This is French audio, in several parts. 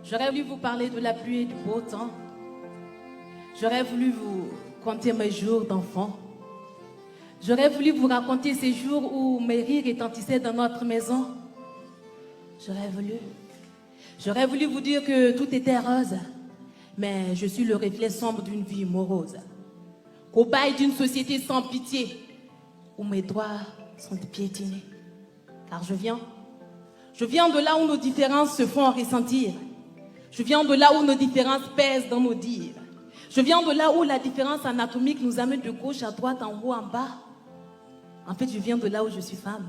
J'aurais voulu vous parler de la pluie et du beau temps. J'aurais voulu vous conter mes jours d'enfant. J'aurais voulu vous raconter ces jours où mes rires retentissaient dans notre maison. J'aurais voulu vous dire que tout était rose, mais je suis le reflet sombre d'une vie morose. Cobaye d'une société sans pitié, où mes droits sont piétinés. Car je viens de là où nos différences se font ressentir. Je viens de là où nos différences pèsent dans nos dires. Je viens de là où la différence anatomique nous amène de gauche à droite, en haut, en bas. En fait, je viens de là où je suis femme.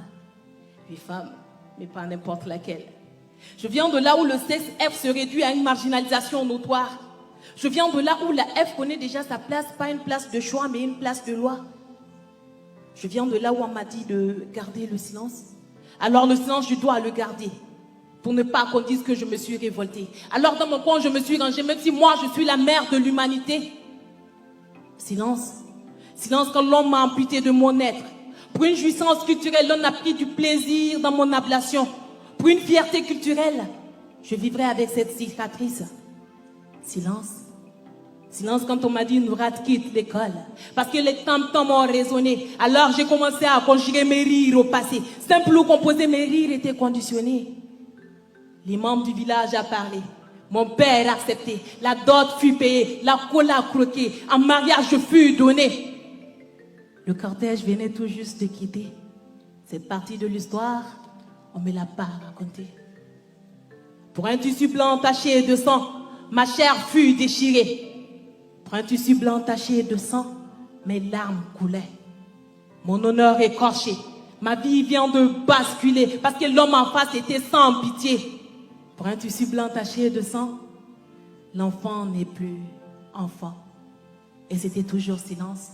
Puis femme, mais pas n'importe laquelle. Je viens de là où le sexe F se réduit à une marginalisation notoire. Je viens de là où la F connaît déjà sa place, pas une place de choix, mais une place de loi. Je viens de là où on m'a dit de garder le silence. Alors le silence, je dois le garder, pour ne pas qu'on dise que je me suis révoltée. Alors dans mon coin, je me suis rangée, même si moi, je suis la mère de l'humanité. Silence. Silence quand l'homme m'a amputé de mon être. Pour une jouissance culturelle, l'homme a pris du plaisir dans mon ablation. Pour une fierté culturelle, je vivrai avec cette cicatrice. Silence. Silence quand on m'a dit Noura quitte l'école. Parce que les tam-tams ont résonné. Alors j'ai commencé à conjuguer mes rires au passé. Simple ou composé, mes rires étaient conditionnés. L'imam du village a parlé. Mon père a accepté. La dot fut payée. La cola croquée. En mariage, je fus donné. Le cortège venait tout juste de quitter. Cette partie de l'histoire, on me l'a pas racontée. Pour un tissu blanc taché de sang, ma chair fut déchirée. Pour un tissu blanc taché de sang, mes larmes coulaient. Mon honneur écorché. Ma vie vient de basculer parce que l'homme en face était sans pitié. Pour un tissu blanc taché de sang, l'enfant n'est plus enfant. Et c'était toujours silence.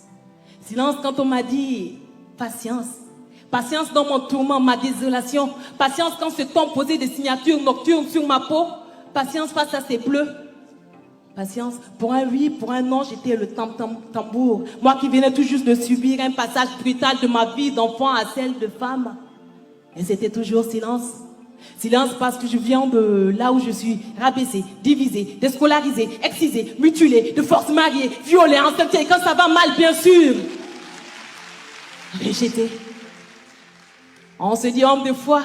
Silence quand on m'a dit patience. Patience dans mon tourment, ma désolation. Patience quand ce temps posait des signatures nocturnes sur ma peau. Patience face à ces bleus. Patience, pour un oui, pour un non, j'étais le tambour. Moi qui venais tout juste de subir un passage brutal de ma vie d'enfant à celle de femme. Et c'était toujours silence. Silence parce que je viens de là où je suis rabaissée, divisée, déscolarisée, excisée, mutilée, de force mariée, violée, enceintée, quand ça va mal, bien sûr. Rejetée. On se dit homme de foi.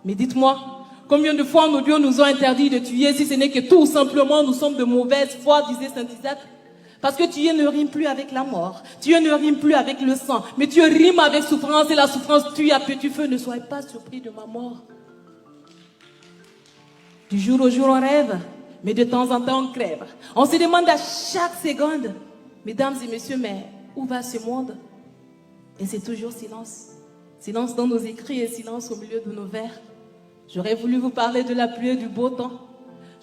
Mais dites-moi, combien de fois nos dieux nous ont interdit de tuer si ce n'est que tout simplement nous sommes de mauvaise foi, disait Saint Isaac. Parce que tuer ne rime plus avec la mort. Tuer ne rime plus avec le sang. Mais tuer rime avec souffrance et la souffrance tue à petit feu. Ne soyez pas surpris de ma mort. Du jour au jour on rêve, mais de temps en temps on crève. On se demande à chaque seconde, mesdames et messieurs, mais où va ce monde? Et c'est toujours silence. Silence dans nos écrits et silence au milieu de nos vers. J'aurais voulu vous parler de la pluie et du beau temps.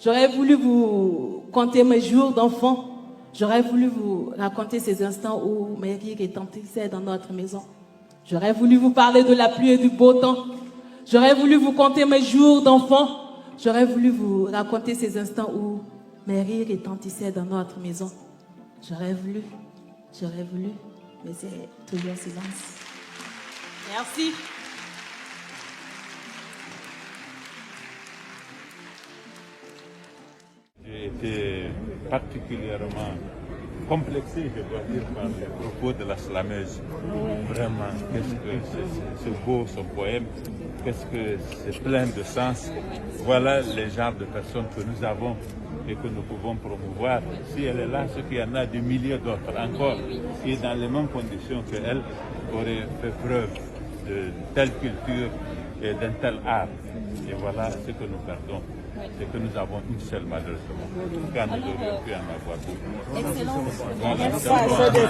J'aurais voulu vous conter mes jours d'enfant. J'aurais voulu vous raconter ces instants où mes rires retentissaient dans notre maison. J'aurais voulu vous parler de la pluie et du beau temps. J'aurais voulu vous conter mes jours d'enfant. J'aurais voulu vous raconter ces instants où mes rires retentissaient dans notre maison. J'aurais voulu, mais c'est toujours silence. Merci. J'ai été particulièrement complexé, je dois dire, par les propos de la slameuse. Vraiment, qu'est-ce que c'est beau son poème, qu'est-ce que c'est plein de sens. Voilà les genres de personnes que nous avons et que nous pouvons promouvoir. Si elle est là, c'est qu'il y en a des milliers d'autres encore qui, dans les mêmes conditions qu'elle, auraient fait preuve de telle culture et d'un tel art. Et voilà ce que nous perdons. C'est que nous avons une seule malheureusement, car nous aurions pu en avoir beaucoup. Excellent. Voilà.